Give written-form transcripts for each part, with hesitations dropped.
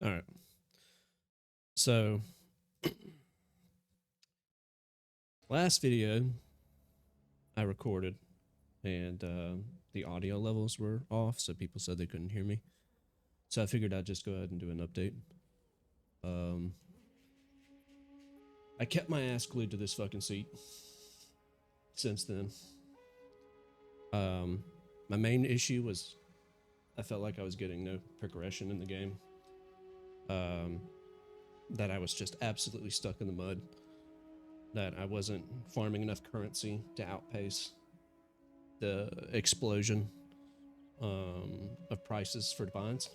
All right. So last video I recorded and the audio levels were off, so people said they couldn't hear me. So I figured I'd just go ahead and do an update. Um, I kept my ass glued to this fucking seat since then. Um, my main issue was I felt like I was getting no progression in the game. Um, that I was just absolutely stuck in the mud. That I wasn't farming enough currency to outpace the explosion of prices for divines,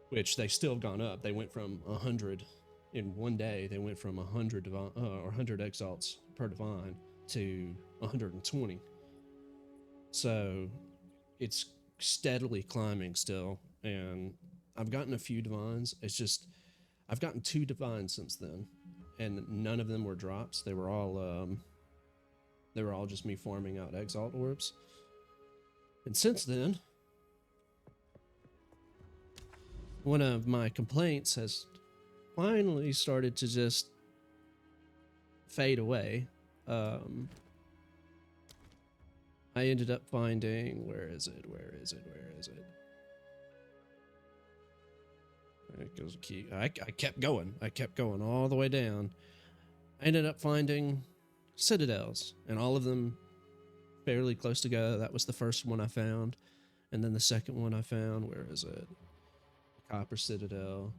which they still have gone up. They went from 100 in one day. They went from 100 divine, or 100 exalts per divine to 120. So it's steadily climbing still, and I've gotten a few divines. It's just I've gotten 2 divines since then, and none of them were drops. They were all just me farming out exalt orbs. And since then, one of my complaints has finally started to just fade away. Um, I ended up finding, where is it? Where is it? Where is it? It goes key. I kept going. I kept going all the way down. I ended up finding citadels, and all of them fairly close together. That was the first one I found, and then the second one I found. Where is it? The Copper Citadel,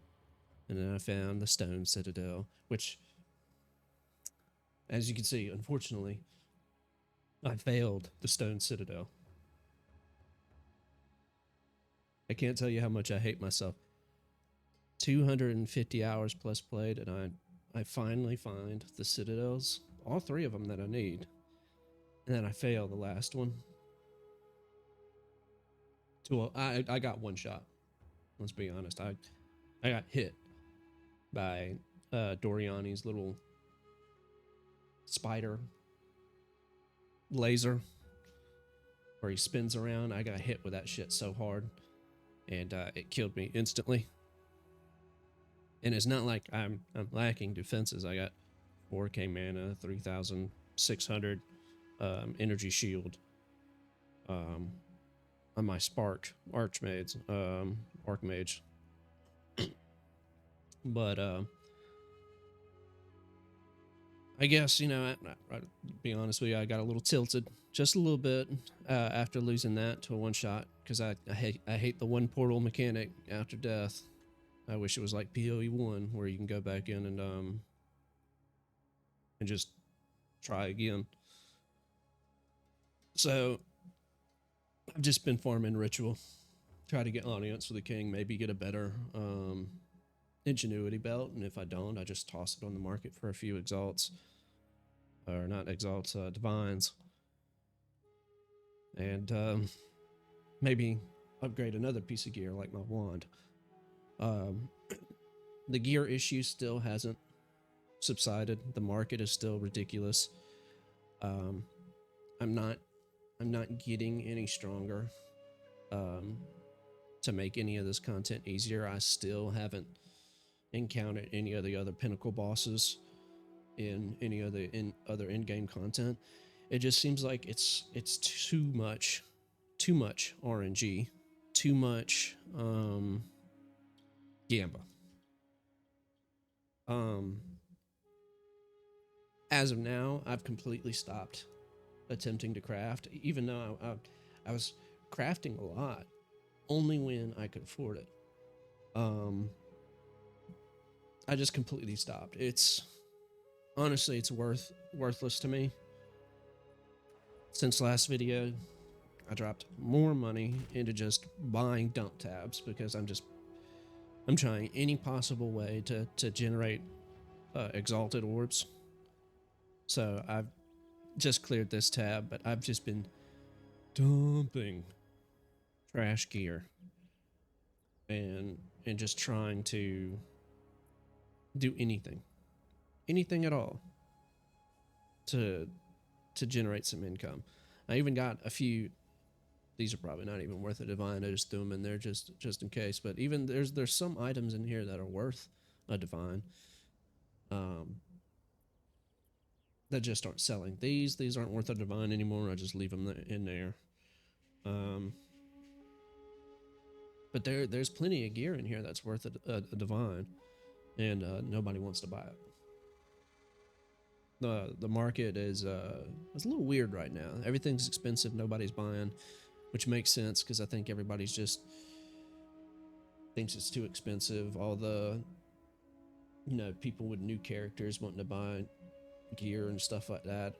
and then I found the Stone Citadel, which, as you can see, unfortunately, I failed the Stone Citadel. I can't tell you how much I hate myself. 250 hours plus played, and I finally find the citadels, all 3 of them that I need, and then I fail the last one. I got one shot. Let's be honest. I got hit by Doriani's little spider laser where he spins around. I got hit with that shit so hard, and it killed me instantly. And it's not like I'm lacking defenses. I got 4K mana, 3,600 energy shield um, on my spark archmage. But I guess I be honest with you, I got a little tilted, just a little bit, after losing that to a one shot because I hate the one portal mechanic after death. I wish it was like POE 1 where you can go back in and just try again. So I've just been farming ritual, try to get audience for the king, maybe get a better ingenuity belt, and if I don't, I just toss it on the market for a few exalts, or not exalts, divines, and maybe upgrade another piece of gear like my wand. Um, the gear issue still hasn't subsided. The market is still ridiculous. Um, I'm not getting any stronger um, to make any of this content easier. I still haven't encountered any of the other pinnacle bosses in any other in-game content. It just seems like it's too much RNG, too much gamba. Um, as of now, I've completely stopped attempting to craft, even though I was crafting a lot, only when I could afford it. I just completely stopped. It's honestly, it's worthless to me. Since last video, I dropped more money into just buying dump tabs because I'm trying any possible way to generate exalted orbs. So I've just cleared this tab, but I've just been dumping trash gear and just trying to do anything at all to generate some income. I even got a few these are probably not even worth a divine. I just threw them in there just in case. But even there's some items in here that are worth a divine, um, that just aren't selling. These aren't worth a divine anymore. I just leave them in there. Um, but there's plenty of gear in here that's worth a divine, and nobody wants to buy it. The market is it's a little weird right now. Everything's expensive. Nobody's buying, which makes sense because I think everybody's just thinks it's too expensive. All the people with new characters wanting to buy gear and stuff like that.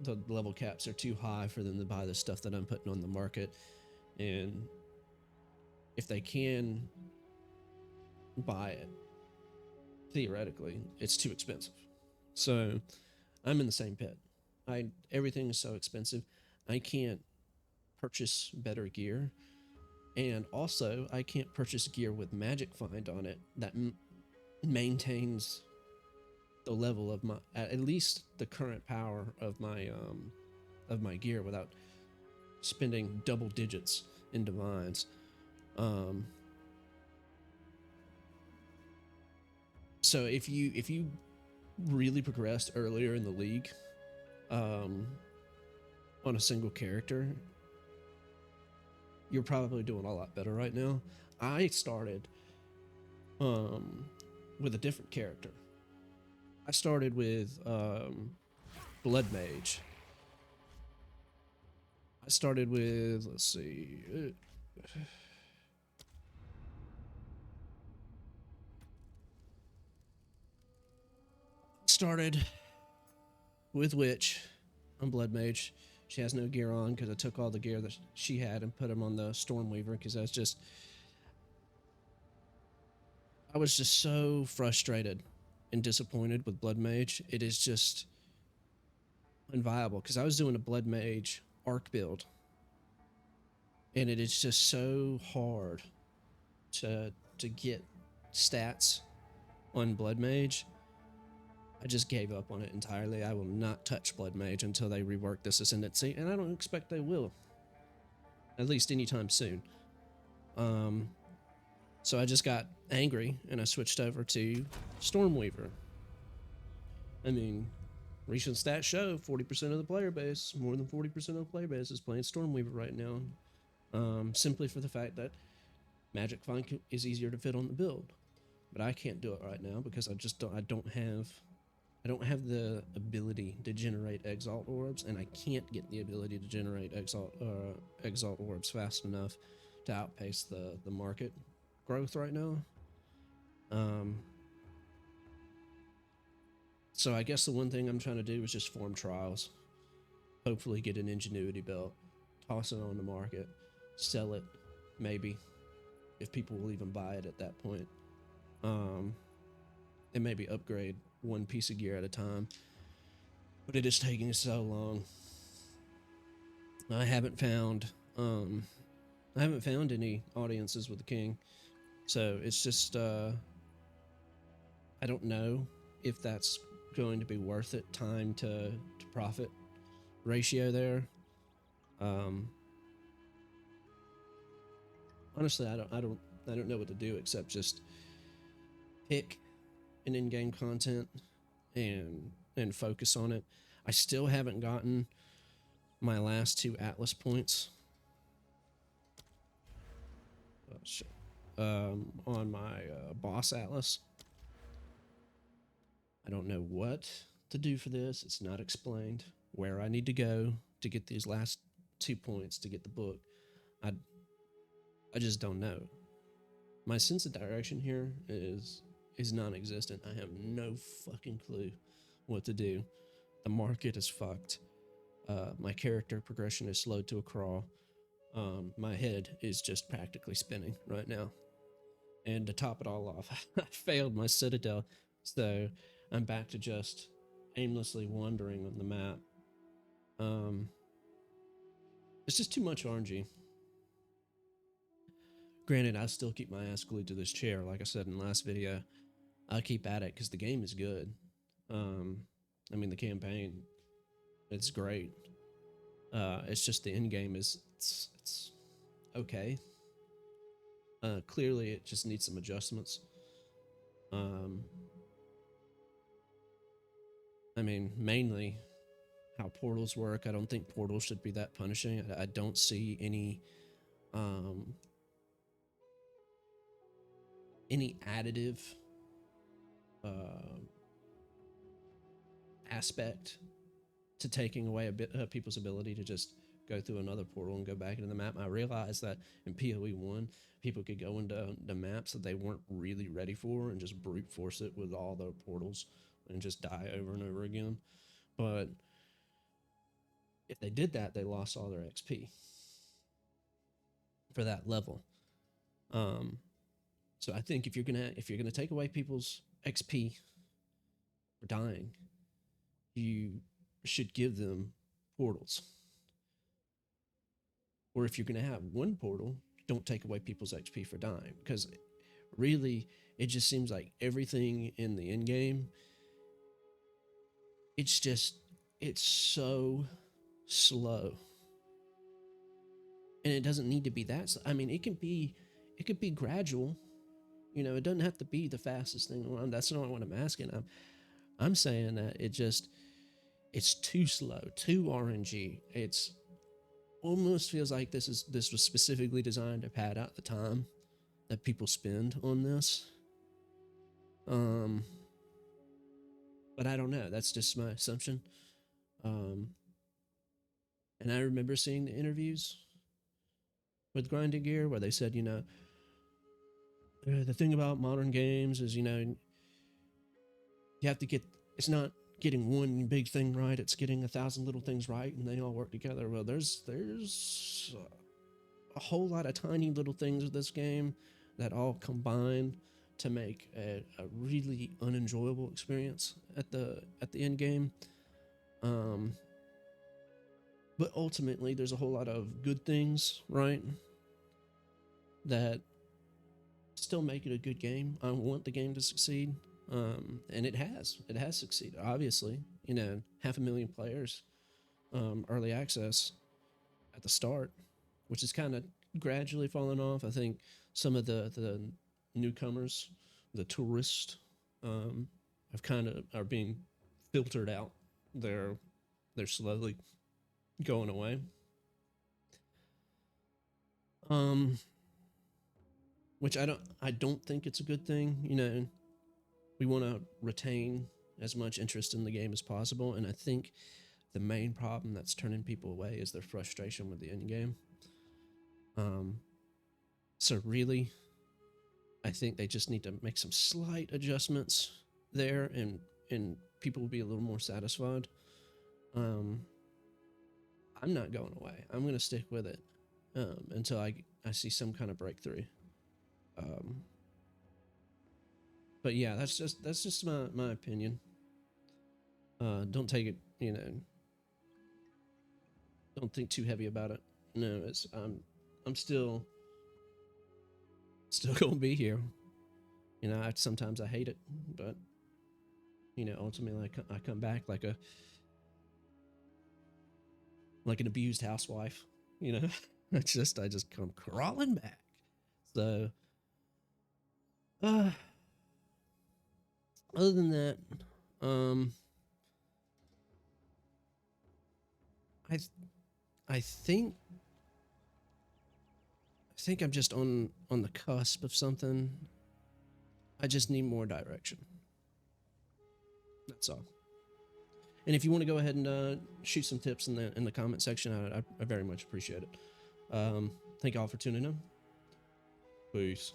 The level caps are too high for them to buy the stuff that I'm putting on the market, and if they can buy it, theoretically, it's too expensive. So I'm in the same pit. Everything is so expensive. I can't purchase better gear, and also I can't purchase gear with magic find on it that maintains the level of my at least the current power of my gear without spending double digits in divines. Um, so if you really progressed earlier in the league, um, on a single character, you're probably doing a lot better right now. I started with a different character. I started with Blood Mage. I started with, let's see, started with Witch on Blood Mage. She has no gear on because I took all the gear that she had and put them on the Stormweaver because I was just so frustrated and disappointed with Blood Mage. It is just unviable because I was doing a Blood Mage arc build, and it is just so hard to get stats on Blood Mage. I just gave up on it entirely. I will not touch Blood Mage until they rework this Ascendancy, and I don't expect they will, at least anytime soon. So I just got angry and I switched over to Stormweaver. I mean, recent stats show 40% of the player base, more than 40% of the player base is playing Stormweaver right now. Simply for the fact that Magic Find is easier to fit on the build. But I can't do it right now because I don't have the ability to generate Exalt Orbs, and I can't get the ability to generate Exalt Orbs fast enough to outpace the market growth right now. So I guess the one thing I'm trying to do is just form trials. Hopefully get an Ingenuity belt, toss it on the market, sell it, maybe, if people will even buy it at that point. And maybe upgrade one piece of gear at a time. But it is taking so long. I haven't found any audiences with the king. So it's just I don't know if that's going to be worth it, time to profit ratio there. Honestly, I don't know what to do except just pick an in-game content and focus on it. I still haven't gotten my last 2 Atlas points. Oh, shit. On my boss Atlas. I don't know what to do for this. It's not explained where I need to go to get these last 2 points to get the book. I just don't know. My sense of direction here is non-existent. I have no fucking clue what to do. The market is fucked. My character progression is slowed to a crawl. My head is just practically spinning right now. And to top it all off, I failed my Citadel, so I'm back to just aimlessly wandering on the map. It's just too much RNG. Granted, I still keep my ass glued to this chair, like I said in the last video. I'll keep at it because the game is good. I mean, the campaign, it's great. It's just the end game is it's okay. Clearly, it just needs some adjustments. Um, I mean, mainly how portals work. I don't think portals should be that punishing. I don't see um, any additive uh, aspect to taking away a bit people's ability to just go through another portal and go back into the map. I realized that in POE 1, people could go into the maps that they weren't really ready for and just brute force it with all the portals and just die over and over again. But if they did that, they lost all their XP for that level. Um, so I think if you're gonna take away people's XP for dying, you should give them portals. Or if you're gonna have one portal, don't take away people's XP for dying, because really it just seems like everything in the end game, it's so slow, and it doesn't need to be that. I mean, it could be gradual. It doesn't have to be the fastest thing around. That's not what I'm asking. I'm saying that it's too slow, too RNG. It's almost feels like this was specifically designed to pad out the time that people spend on this. Um, but I don't know. That's just my assumption. Um, and I remember seeing the interviews with Grinding Gear where they said, the thing about modern games is, you have to get, it's not getting one big thing right, it's getting 1,000 little things right, and they all work together. Well, there's a whole lot of tiny little things with this game that all combine to make a really unenjoyable experience at the end game. Um, but ultimately, there's a whole lot of good things, right? That still make it a good game. I want the game to succeed, and it has. It has succeeded. Obviously, 500,000 players, early access at the start, which is kind of gradually falling off. I think some of the newcomers, the tourists, have kind of are being filtered out. They're slowly going away. Um, which I don't think it's a good thing. We want to retain as much interest in the game as possible, and I think the main problem that's turning people away is their frustration with the end game. Um, so really, I think they just need to make some slight adjustments there, and people will be a little more satisfied. Um, I'm not going away. I'm going to stick with it until I see some kind of breakthrough. Um, but yeah, that's just my opinion. Don't take it, don't think too heavy about it. No, I'm still gonna be here. Sometimes I hate it, but ultimately I come back like an abused housewife. You know, I just come crawling back. So, uh, other than that, um, I I think I think I'm just on the cusp of something. I just need more direction. That's all. And if you want to go ahead and shoot some tips in the comment section, I very much appreciate it. Thank y'all for tuning in. Peace.